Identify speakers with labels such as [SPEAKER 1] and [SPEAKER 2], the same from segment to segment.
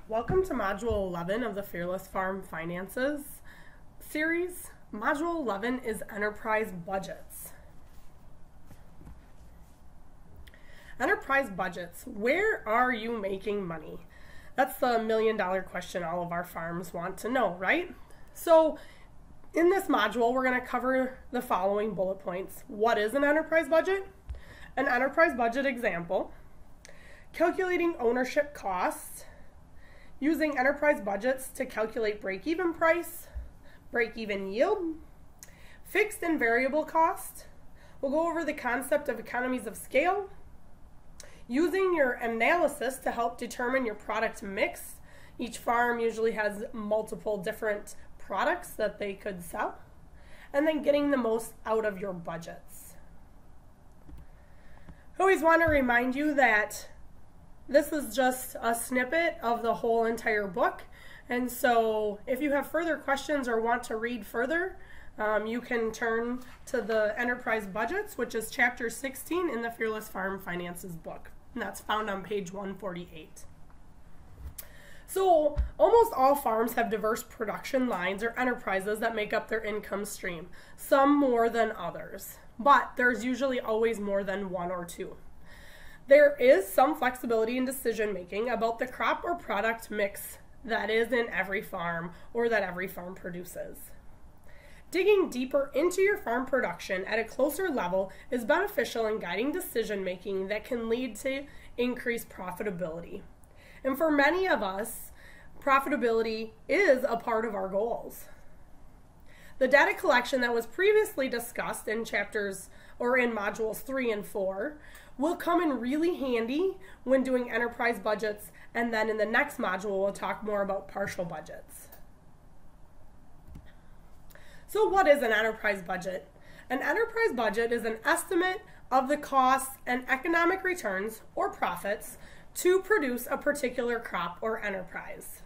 [SPEAKER 1] Welcome to Module 11 of the Fearless Farm Finances series. Module 11 is Enterprise Budgets. Enterprise budgets. Where are you making money? That's the million-dollar question all of our farms want to know, right? So in this module, we're going to cover the following bullet points. What is an enterprise budget? An enterprise budget example. Calculating ownership costs. Using enterprise budgets to calculate break-even price, break-even yield, fixed and variable cost. We'll go over the concept of economies of scale, using your analysis to help determine your product mix. Each farm usually has multiple different products that they could sell, and then getting the most out of your budgets. I always want to remind you that this is just a snippet of the whole entire book, and so if you have further questions or want to read further, you can turn to the Enterprise Budgets, which is chapter 16 in the Fearless Farm Finances book, and that's found on page 148. So almost all farms have diverse production lines or enterprises that make up their income stream, some more than others, but there's usually always more than one or two. There is some flexibility in decision making about the crop or product mix that is in every farm or that every farm produces. Digging deeper into your farm production at a closer level is beneficial in guiding decision making that can lead to increased profitability. And for many of us, profitability is a part of our goals. The data collection that was previously discussed in chapters or in modules 3 and 4 will come in really handy when doing enterprise budgets, and then in the next module we'll talk more about partial budgets. So what is an enterprise budget? An enterprise budget is an estimate of the costs and economic returns or profits to produce a particular crop or enterprise.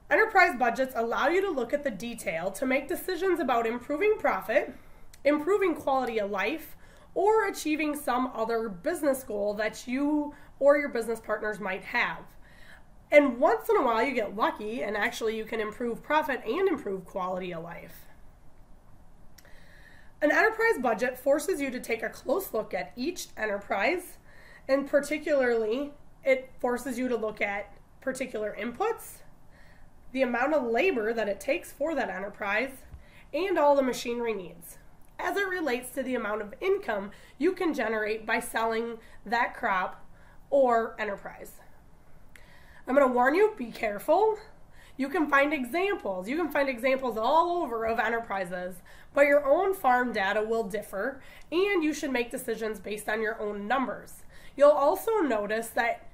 [SPEAKER 1] Enterprise budgets allow you to look at the detail to make decisions about improving profit, improving quality of life, or achieving some other business goal that you or your business partners might have. And once in a while you get lucky and actually you can improve profit and improve quality of life. An enterprise budget forces you to take a close look at each enterprise, and particularly it forces you to look at particular inputs, the amount of labor that it takes for that enterprise, and all the machinery needs, as it relates to the amount of income you can generate by selling that crop or enterprise. I'm going to warn you, be careful. You can find examples. You can find examples all over of enterprises, but your own farm data will differ, and you should make decisions based on your own numbers. You'll also notice that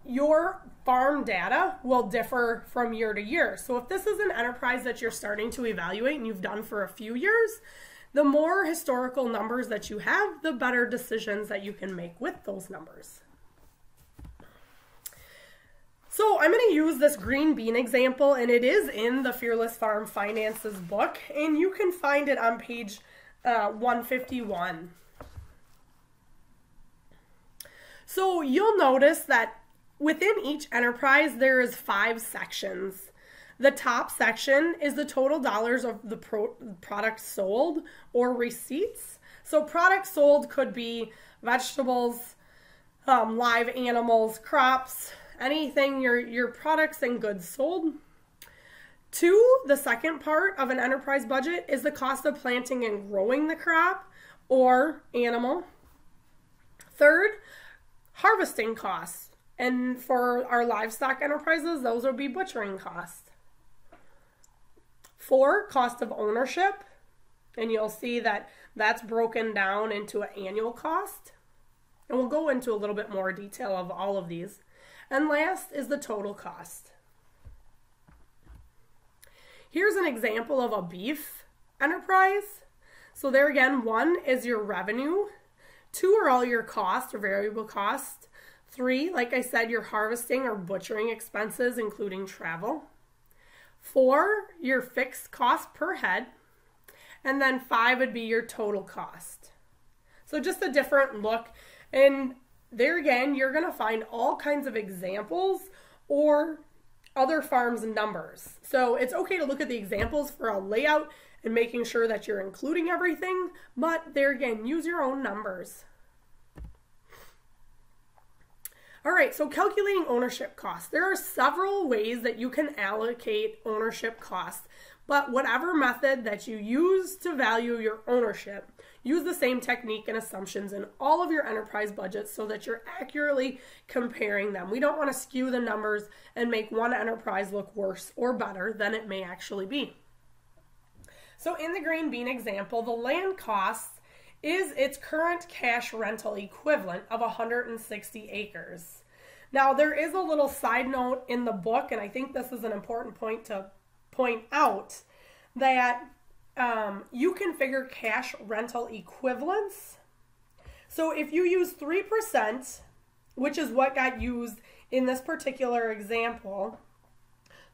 [SPEAKER 1] your farm data will differ from year to year. So if this is an enterprise that you're starting to evaluate and you've done for a few years, the more historical numbers that you have, the better decisions that you can make with those numbers. So I'm going to use this green bean example, and it is in the Fearless Farm Finances book, and you can find it on page 151. So you'll notice that within each enterprise there is 5 sections. The top section is the total dollars of the product sold or receipts. So products sold could be vegetables, live animals, crops, anything, your products and goods sold. 2, the second part of an enterprise budget is the cost of planting and growing the crop or animal. 3rd, harvesting costs. And for our livestock enterprises, those would be butchering costs. 4, cost of ownership, and you'll see that that's broken down into an annual cost. And we'll go into a little bit more detail of all of these. And last is the total cost. Here's an example of a beef enterprise. So there again, 1 is your revenue. 2 are all your costs or variable costs. 3, like I said, your harvesting or butchering expenses, including travel. 4, your fixed cost per head, and then 5 would be your total cost. So just a different look, and there again, you're going to find all kinds of examples or other farms' numbers. So it's okay to look at the examples for a layout and making sure that you're including everything, but there again, use your own numbers. All right, so calculating ownership costs. There are several ways that you can allocate ownership costs, but whatever method that you use to value your ownership, use the same technique and assumptions in all of your enterprise budgets so that you're accurately comparing them. We don't want to skew the numbers and make one enterprise look worse or better than it may actually be. So in the green bean example, the land cost is its current cash rental equivalent of 160 acres. Now there is a little side note in the book, and I think this is an important point to point out, that you can figure cash rental equivalents. So if you use 3%, which is what got used in this particular example,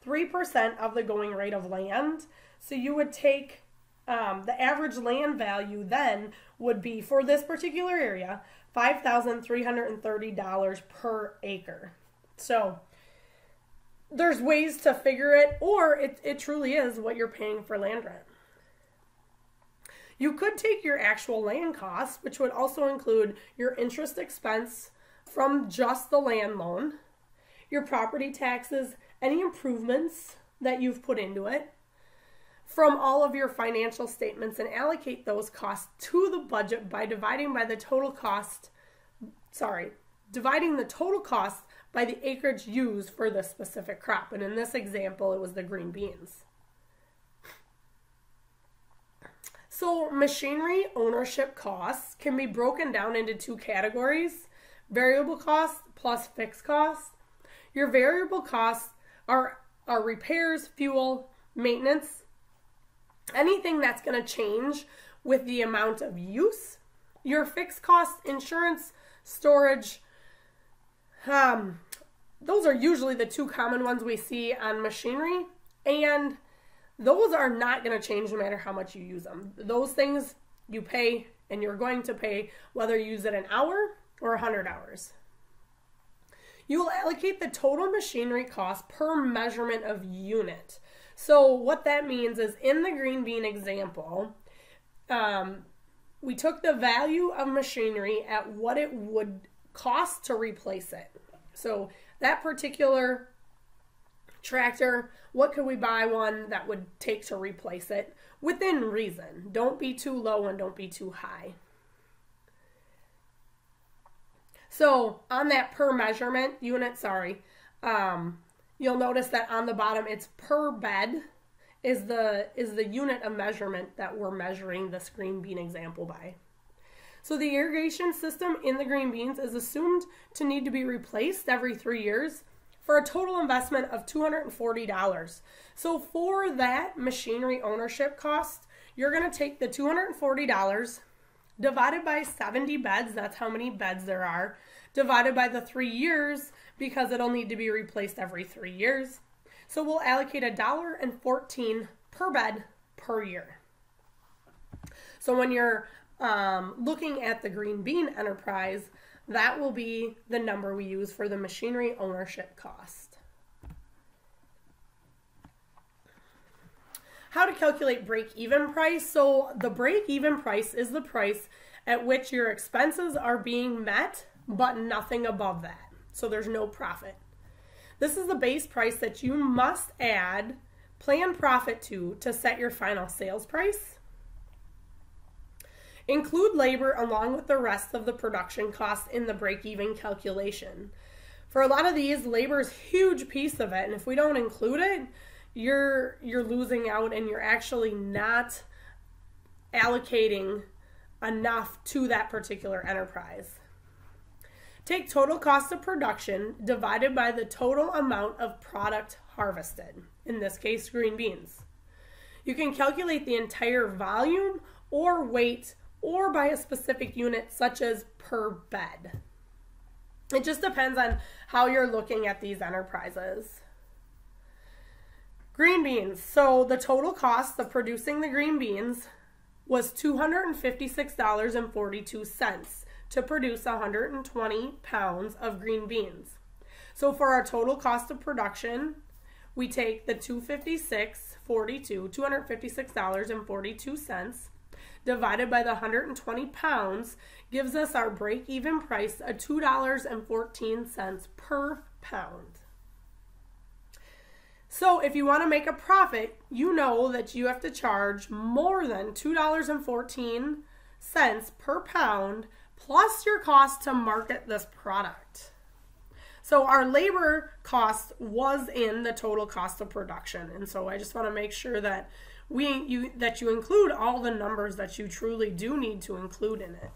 [SPEAKER 1] 3% of the going rate of land, so you would take the average land value then would be, for this particular area, $5,330 per acre. So there's ways to figure it, or it truly is what you're paying for land rent. You could take your actual land costs, which would also include your interest expense from just the land loan, your property taxes, any improvements that you've put into it, from all of your financial statements, and allocate those costs to the budget by dividing the total cost by the acreage used for the specific crop. And in this example, it was the green beans. So machinery ownership costs can be broken down into two categories: variable costs plus fixed costs. Your variable costs are repairs, fuel, maintenance, anything that's going to change with the amount of use. Your fixed costs, insurance, storage, those are usually the two common ones we see on machinery, and those are not going to change no matter how much you use them. Those things you pay, and you're going to pay whether you use it an hour or 100 hours. You will allocate the total machinery cost per measurement of unit. So what that means is, in the green bean example, we took the value of machinery at what it would cost to replace it. So that particular tractor, what could we buy one that would take to replace it within reason? Don't be too low and don't be too high. So on that per measurement unit, you'll notice that on the bottom it's per bed is the unit of measurement that we're measuring this green bean example by. So the irrigation system in the green beans is assumed to need to be replaced every 3 years for a total investment of $240. So for that machinery ownership cost, you're going to take the $240 divided by 70 beds, that's how many beds there are, divided by the 3 years, because it'll need to be replaced every 3 years. So we'll allocate $1.14 per bed per year. So when you're looking at the green bean enterprise, that will be the number we use for the machinery ownership cost. How to calculate break-even price. So the break-even price is the price at which your expenses are being met, but nothing above that. So there's no profit. This is the base price that you must add planned profit to set your final sales price. Include labor along with the rest of the production costs in the break-even calculation. For a lot of these, labor is a huge piece of it, and if we don't include it, you're losing out, and you're actually not allocating enough to that particular enterprise. Take total cost of production divided by the total amount of product harvested, in this case, green beans. You can calculate the entire volume or weight or by a specific unit, such as per bed. It just depends on how you're looking at these enterprises. Green beans. So the total cost of producing the green beans was $256.42 to produce 120 pounds of green beans. So for our total cost of production, we take the $256.42, divided by the 120 pounds, gives us our break-even price of $2.14 per pound. So if you want to make a profit, you know that you have to charge more than $2.14 per pound plus your cost to market this product. So our labor cost was in the total cost of production. And so I just want to make sure that you include all the numbers that you truly do need to include in it.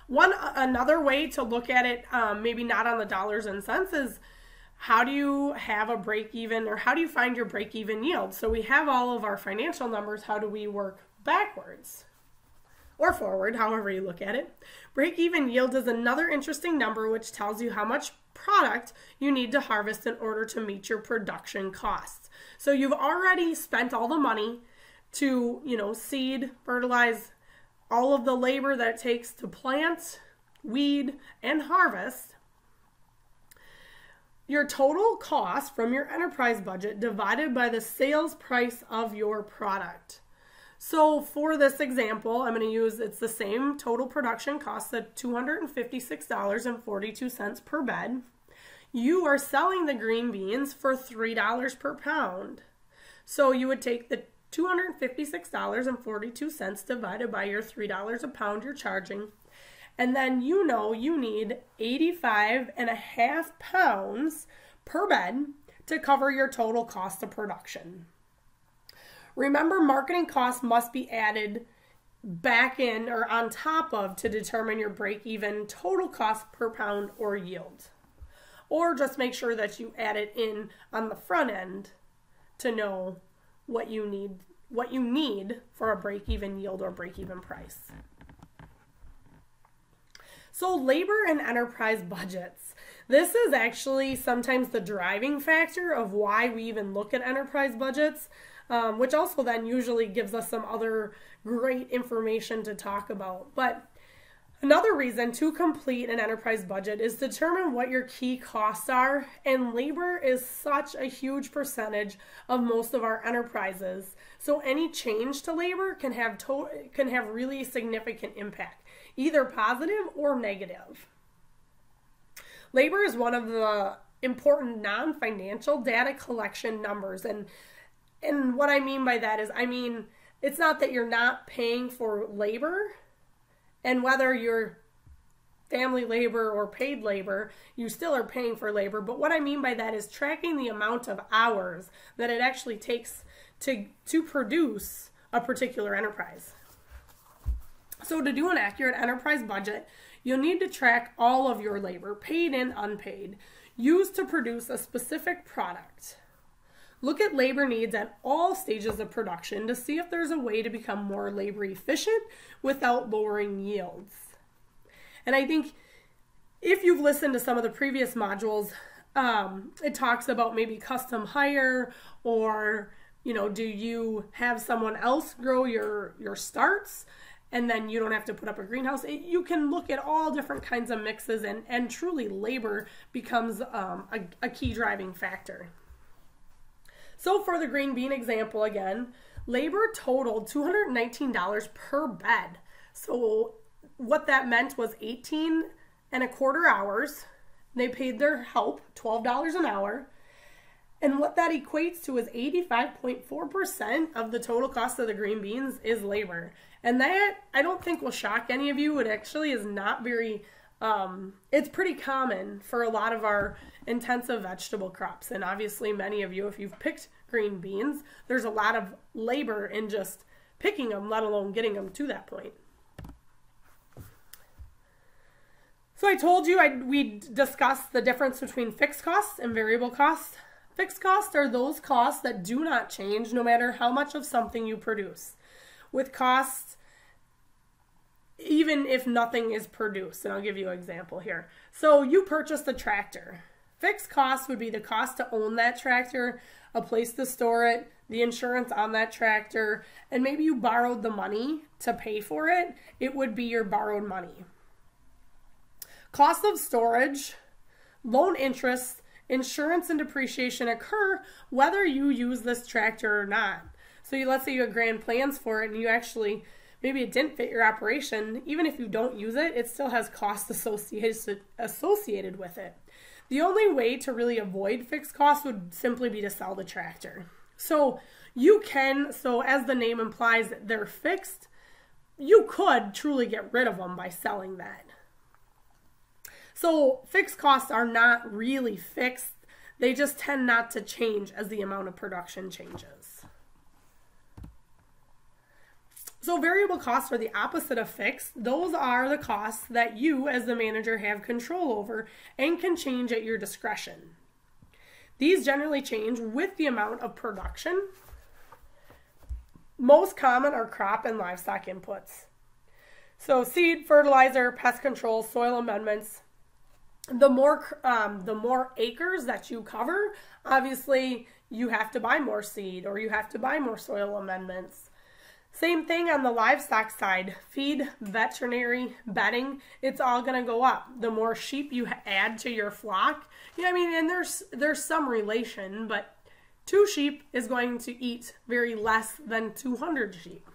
[SPEAKER 1] Another way to look at it, maybe not on the dollars and cents, is how do you have a break even, or how do you find your break even yield? So we have all of our financial numbers. How do we work backwards or forward, however you look at it? Break even yield is another interesting number which tells you how much product you need to harvest in order to meet your production costs. So you've already spent all the money to, seed, fertilize, all of the labor that it takes to plant, weed, and harvest. Your total cost from your enterprise budget divided by the sales price of your product. So for this example, I'm going to use, it's the same total production cost at $256.42 per bed. You are selling the green beans for $3 per pound. So you would take the $256.42 divided by your $3 a pound you're charging. And then you need 85.5 pounds per bed to cover your total cost of production. Remember, marketing costs must be added back in or on top of to determine your break-even total cost per pound or yield. Or just make sure that you add it in on the front end to know what you need for a break-even yield or break-even price. So labor and enterprise budgets. This is actually sometimes the driving factor of why we even look at enterprise budgets, which also then usually gives us some other great information to talk about. But another reason to complete an enterprise budget is to determine what your key costs are, and labor is such a huge percentage of most of our enterprises. So any change to labor can have really significant impact, either positive or negative. Labor is one of the important non-financial data collection numbers, and what I mean by that is, it's not that you're not paying for labor, and whether you're family labor or paid labor, you still are paying for labor. But what I mean by that is tracking the amount of hours that it actually takes to produce a particular enterprise. So to do an accurate enterprise budget, you'll need to track all of your labor, paid and unpaid, used to produce a specific product. Look at labor needs at all stages of production to see if there's a way to become more labor efficient without lowering yields. And I think if you've listened to some of the previous modules, it talks about maybe custom hire, or do you have someone else grow your starts and then you don't have to put up a greenhouse? You can look at all different kinds of mixes, and truly labor becomes a key driving factor. So for the green bean example again, labor totaled $219 per bed. So what that meant was 18.25 hours. They paid their help $12 an hour. And what that equates to is 85.4% of the total cost of the green beans is labor. And that, I don't think will shock any of you. It actually is not very, it's pretty common for a lot of our intensive vegetable crops. And obviously many of you, if you've picked green beans, there's a lot of labor in just picking them, let alone getting them to that point. So I told you we discussed the difference between fixed costs and variable costs. Fixed costs are those costs that do not change no matter how much of something you produce. With costs, even if nothing is produced, and I'll give you an example here. So you purchased a tractor. Fixed costs would be the cost to own that tractor, a place to store it, the insurance on that tractor, and maybe you borrowed the money to pay for it. It would be your borrowed money. Cost of storage, loan interest, insurance, and depreciation occur whether you use this tractor or not. So let's say you have grand plans for it and you actually, maybe it didn't fit your operation. Even if you don't use it, it still has costs associated with it. The only way to really avoid fixed costs would simply be to sell the tractor. So as the name implies, they're fixed. You could truly get rid of them by selling that. So fixed costs are not really fixed. They just tend not to change as the amount of production changes. So variable costs are the opposite of fixed. Those are the costs that you as the manager have control over and can change at your discretion. These generally change with the amount of production. Most common are crop and livestock inputs. So seed, fertilizer, pest control, soil amendments. The more acres that you cover, obviously you have to buy more seed or you have to buy more soil amendments. Same thing on the livestock side. Feed, veterinary, bedding, it's all going to go up. The more sheep you add to your flock, and there's some relation, but 2 sheep is going to eat very less than 200 sheep.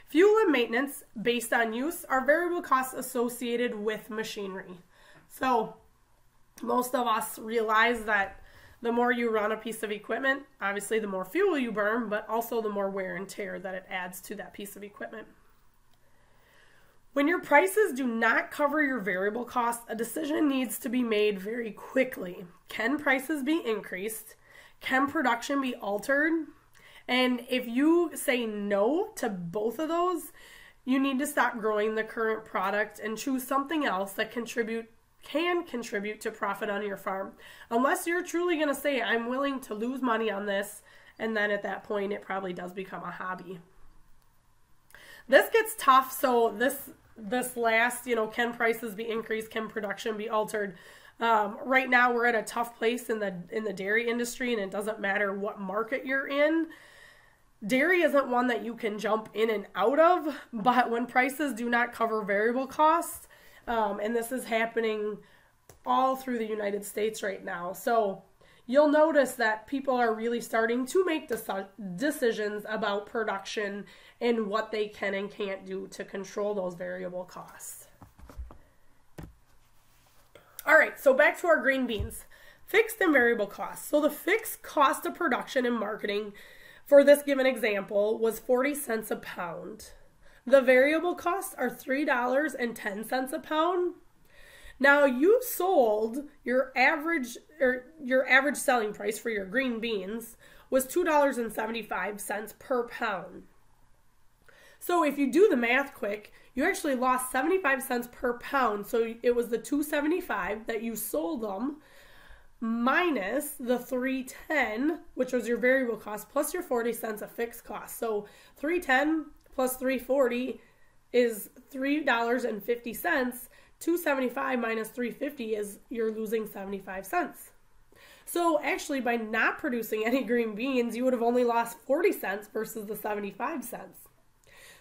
[SPEAKER 1] Fuel and maintenance based on use are variable costs associated with machinery. So most of us realize that the more you run a piece of equipment, obviously the more fuel you burn, but also the more wear and tear that it adds to that piece of equipment. When your prices do not cover your variable costs, a decision needs to be made very quickly. Can prices be increased? Can production be altered? And if you say no to both of those, you need to stop growing the current product and choose something else that can contribute to profit on your farm. Unless you're truly going to say, I'm willing to lose money on this, and then at that point it probably does become a hobby. This gets tough, so this last, can prices be increased, can production be altered? Right now we're at a tough place in the dairy industry, and it doesn't matter what market you're in. Dairy isn't one that you can jump in and out of, but when prices do not cover variable costs, and this is happening all through the United States right now. So you'll notice that people are really starting to make decisions about production and what they can and can't do to control those variable costs. All right, so back to our green beans. Fixed and variable costs. So the fixed cost of production and marketing for this given example was 40 cents a pound. The variable costs are $3.10 a pound. Now you sold your average selling price for your green beans was $2.75 per pound. So if you do the math quick, you actually lost 75 cents per pound. So it was the $2.75 that you sold them minus the $3.10, which was your variable cost, plus your 40 cents of fixed cost. So $3.10 plus $3.40 is $3.50. $2.75 minus $3.50 is you're losing 75 cents. So actually, by not producing any green beans, you would have only lost 40 cents versus the 75 cents.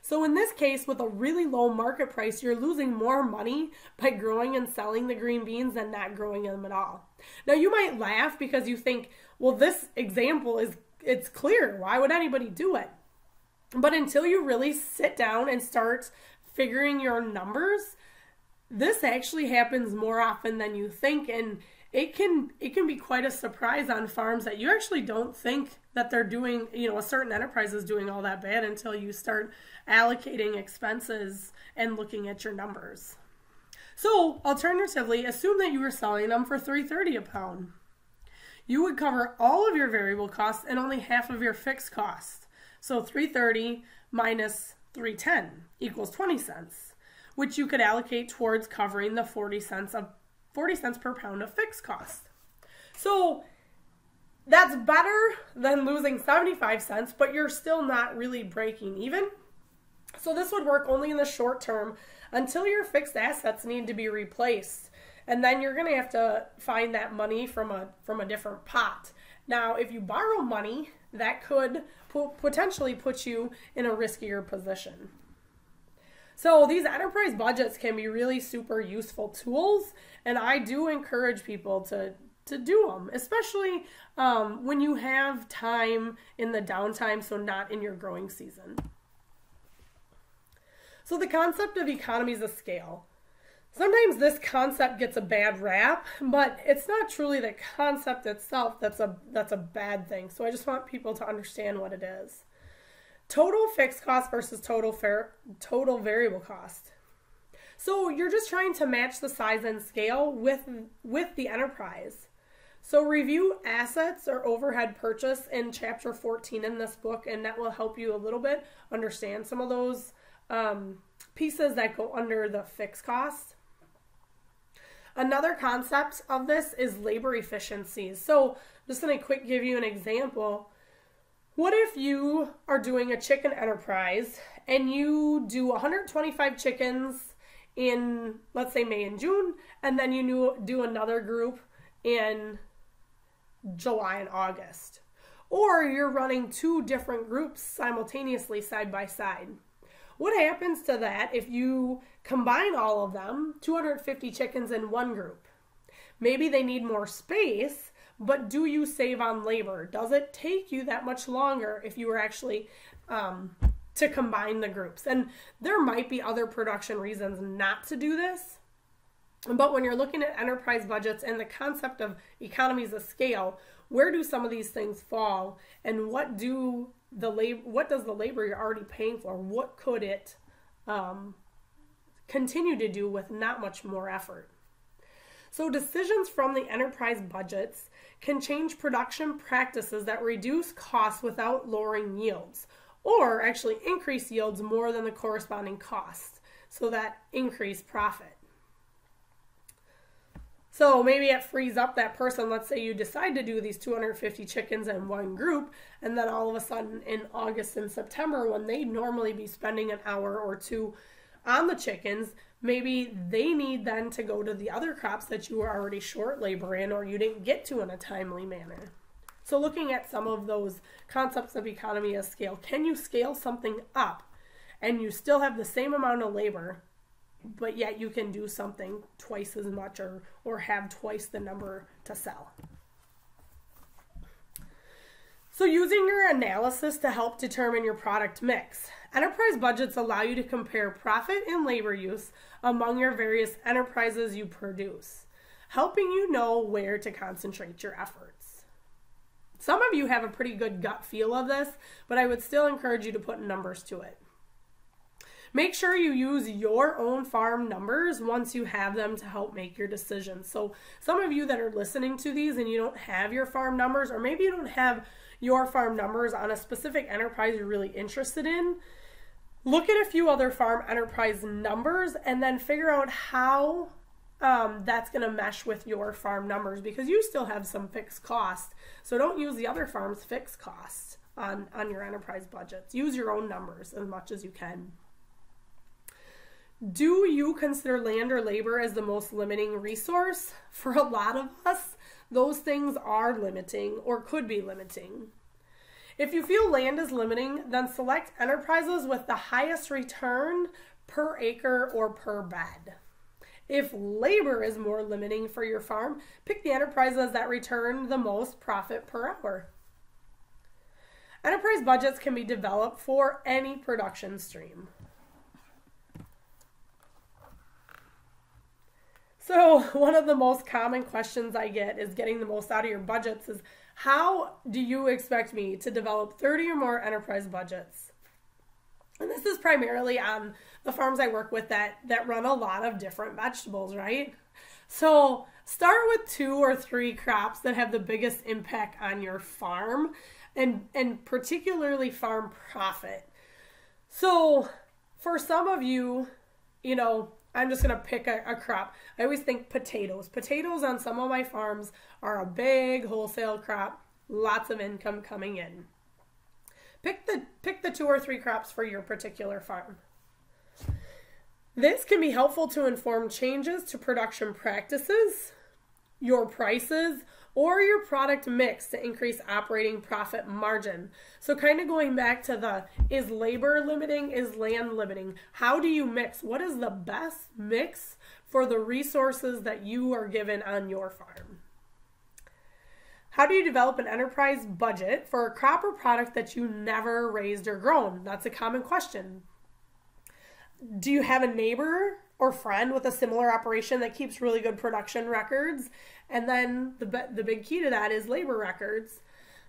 [SPEAKER 1] So in this case, with a really low market price, you're losing more money by growing and selling the green beans than not growing them at all. Now you might laugh because you think, well, this example it's clear. Why would anybody do it? But until you really sit down and start figuring your numbers, this actually happens more often than you think, and it can be quite a surprise on farms that you actually don't think that they're doing, a certain enterprise is doing all that bad until you start allocating expenses and looking at your numbers. So alternatively, assume that you were selling them for $3.30 a pound. You would cover all of your variable costs and only half of your fixed cost. So $3.30 minus $3.10 equals 20 cents, which you could allocate towards covering the 40 cents per pound of fixed cost. So that's better than losing 75 cents, but you're still not really breaking even. So this would work only in the short term until your fixed assets need to be replaced. And then you're going to have to find that money from a different pot. Now, if you borrow money, that could potentially put you in a riskier position. So these enterprise budgets can be really super useful tools, and I do encourage people to do them, especially when you have time in the downtime, so not in your growing season. So the concept of economies of scale. Sometimes this concept gets a bad rap, but it's not truly the concept itself that's a bad thing. So I just want people to understand what it is. Total fixed cost versus total variable cost. So you're just trying to match the size and scale with the enterprise. So review assets or overhead purchase in chapter 14 in this book, and that will help you a little bit understand some of those pieces that go under the fixed cost. Another concept of this is labor efficiencies. So just going to quick give you an example. What if you are doing a chicken enterprise and you do 125 chickens in, let's say, May and June, and then you do another group in July and August? Or you're running 2 different groups simultaneously side by side. What happens to that if you combine all of them, 250 chickens in one group? Maybe they need more space, but do you save on labor? Does it take you that much longer if you were actually to combine the groups? And there might be other production reasons not to do this, but when you're looking at enterprise budgets and the concept of economies of scale, where do some of these things fall, and what does the labor you're already paying for, what could it continue to do with not much more effort? So decisions from the enterprise budgets can change production practices that reduce costs without lowering yields, or actually increase yields more than the corresponding costs, so that increase profit. So maybe it frees up that person. Let's say you decide to do these 250 chickens in one group, and then all of a sudden in August and September, when they'd normally be spending an hour or 2 on the chickens, maybe they need then to go to the other crops that you were already short labor in, or you didn't get to in a timely manner. So looking at some of those concepts of economy of scale, can you scale something up and you still have the same amount of labor, but yet you can do something twice as much or have twice the number to sell? So using your analysis to help determine your product mix. Enterprise budgets allow you to compare profit and labor use among your various enterprises you produce, helping you know where to concentrate your efforts. Some of you have a pretty good gut feel of this, but I would still encourage you to put numbers to it. Make sure you use your own farm numbers once you have them to help make your decisions. So some of you that are listening to these and you don't have your farm numbers, or maybe you don't have your farm numbers on a specific enterprise you're really interested in, look at a few other farm enterprise numbers and then figure out how that's going to mesh with your farm numbers, because you still have some fixed costs. So don't use the other farm's fixed costs on your enterprise budgets. Use your own numbers as much as you can. Do you consider land or labor as the most limiting resource? For a lot of us, those things are limiting or could be limiting. If you feel land is limiting, then select enterprises with the highest return per acre or per bed. If labor is more limiting for your farm, pick the enterprises that return the most profit per hour. Enterprise budgets can be developed for any production stream. So one of the most common questions I get is getting the most out of your budgets is, how do you expect me to develop 30 or more enterprise budgets? And this is primarily on the farms I work with that run a lot of different vegetables, right? So start with 2 or 3 crops that have the biggest impact on your farm and particularly farm profit. So for some of you, I'm just going to pick a crop. I always think potatoes. Potatoes on some of my farms are a big wholesale crop, lots of income coming in. Pick the 2 or 3 crops for your particular farm. This can be helpful to inform changes to production practices your prices or your product mix to increase operating profit margin. So kind of going back to the, is labor limiting, is land limiting? How do you mix? What is the best mix for the resources that you are given on your farm? How do you develop an enterprise budget for a crop or product that you never raised or grown? That's a common question. Do you have a neighbor or friend with a similar operation that keeps really good production records? And then the big key to that is labor records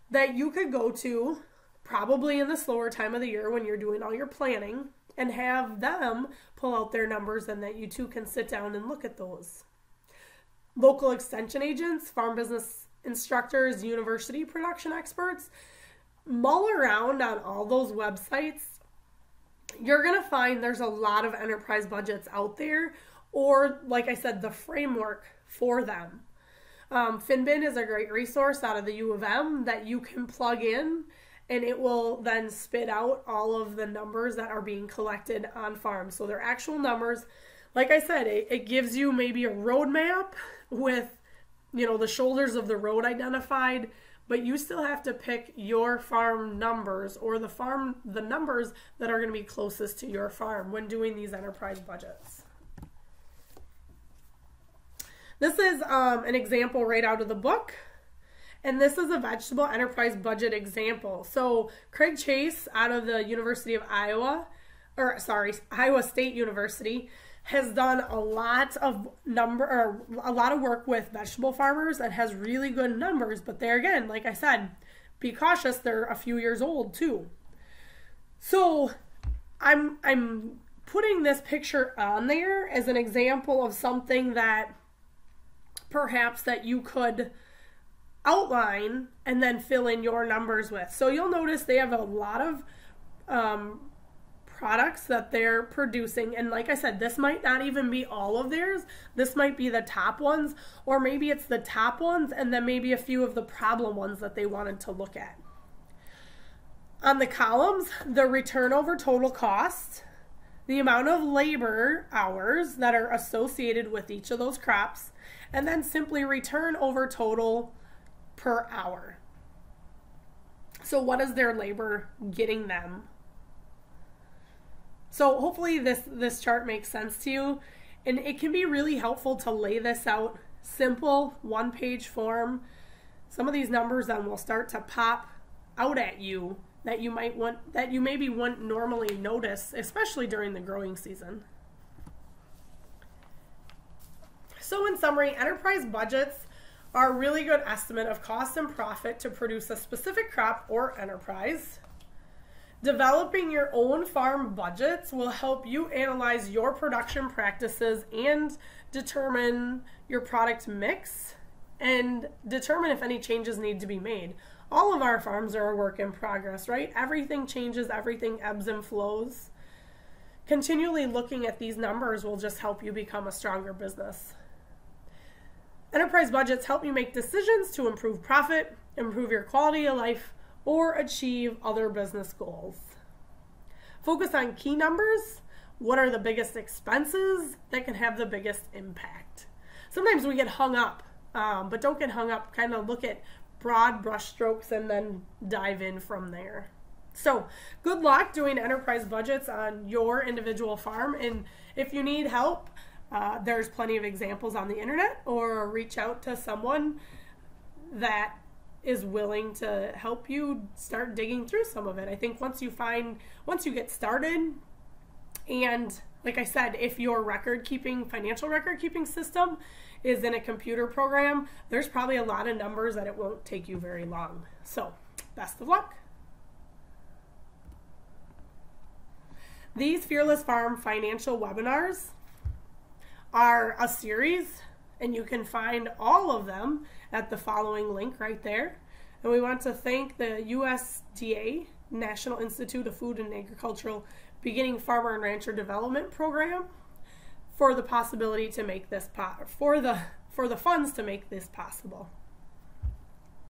[SPEAKER 1] that you could go to probably in the slower time of the year when you're doing all your planning and have them pull out their numbers, and that you two can sit down and look at those. Local extension agents, farm business instructors, university production experts, mull around on all those websites. You're going to find there's a lot of enterprise budgets out there, or like I said, the framework for them. Finbin is a great resource out of the U of M that you can plug in, and it will then spit out all of the numbers that are being collected on farms. So they're actual numbers. Like I said, it gives you maybe a roadmap with, the shoulders of the road identified, but you still have to pick your farm numbers, or the numbers that are going to be closest to your farm when doing these enterprise budgets. This is an example right out of the book, and this is a vegetable enterprise budget example. So Craig Chase out of the University of Iowa State University has done a lot of work with vegetable farmers and has really good numbers. But there again, like I said, be cautious. They're a few years old too. So I'm putting this picture on there as an example of something that perhaps that you could outline and then fill in your numbers with. So you'll notice they have a lot of products that they're producing, and like I said, this might not even be all of theirs. This might be the top ones, or maybe it's the top ones and then maybe a few of the problem ones that they wanted to look at. On the columns, the return over total cost, the amount of labor hours that are associated with each of those crops, and then simply return over total per hour. So what is their labor getting them? So hopefully this chart makes sense to you, and it can be really helpful to lay this out, simple, one-page form. Some of these numbers then will start to pop out at you that you maybe wouldn't normally notice, especially during the growing season. So in summary, enterprise budgets are a really good estimate of cost and profit to produce a specific crop or enterprise. Developing your own farm budgets will help you analyze your production practices and determine your product mix and determine if any changes need to be made. All of our farms are a work in progress, right? Everything changes, everything ebbs and flows. Continually looking at these numbers will just help you become a stronger business. Enterprise budgets help you make decisions to improve profit, improve your quality of life, or achieve other business goals. Focus on key numbers. What are the biggest expenses that can have the biggest impact? Sometimes we get hung up, but don't get hung up. Kind of look at broad brush strokes and then dive in from there. So good luck doing enterprise budgets on your individual farm. And if you need help, there's plenty of examples on the internet, or reach out to someone that is willing to help you start digging through some of it. I think once you get started, and like I said, if your financial record keeping system is in a computer program, there's probably a lot of numbers that it won't take you very long. So best of luck. These Fearless Farm financial webinars are a series, and you can find all of them at the following link right there. And we want to thank the USDA, National Institute of Food and Agricultural Beginning Farmer and Rancher Development Program, for the possibility to make this for the funds to make this possible.